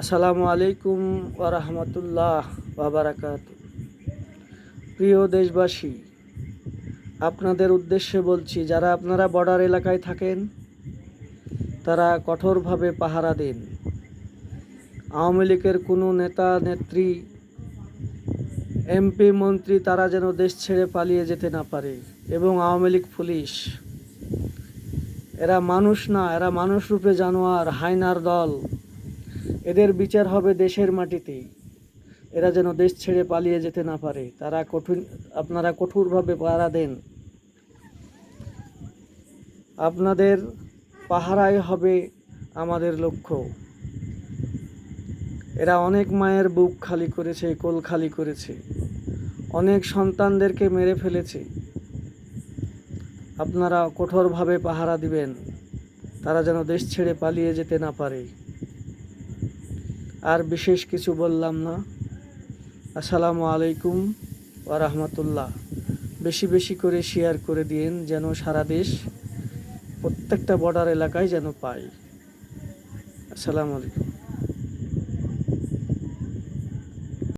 আসসালামু আলাইকুম ওয়া রাহমাতুল্লাহ ওয়া বারাকাতুহু। প্রিয় দেশবাসী, আপনাদের উদ্দেশ্যে বলছি, যারা আপনারা বর্ডার এলাকায় থাকেন তারা কঠোরভাবে পাহারা দিন। আওয়ামী লীগের কোনো নেতা নেত্রী, এমপি মন্ত্রী তারা যেন দেশ ছেড়ে পালিয়ে যেতে না পারে। এবং আওয়ামী লীগ পুলিশ, এরা মানুষ না, এরা মানুষ রূপে জানোয়ার, হায়নার দল। এদের বিচার হবে দেশের মাটিতে। এরা যেন দেশ ছেড়ে পালিয়ে যেতে না পারে, আপনারা কঠোরভাবে পাহারা দেন। আপনাদের পাহারাই হবে আমাদের লক্ষ্য। এরা অনেক মায়ের বুক খালি করেছে, কোল খালি করেছে, অনেক সন্তানদেরকে মেরে ফেলেছে। আপনারা কঠোরভাবে পাহারা দিবেন, তারা যেন দেশ ছেড়ে পালিয়ে যেতে না পারে। আর বিশেষ কিছু বললাম না। আসসালামু আলাইকুম ওয়া রাহমাতুল্লাহ। বেশি বেশি করে শেয়ার করে দিন, যেন সারা দেশ প্রত্যেকটা বর্ডার এলাকায় যেন পায়। আসসালামু আলাইকুম।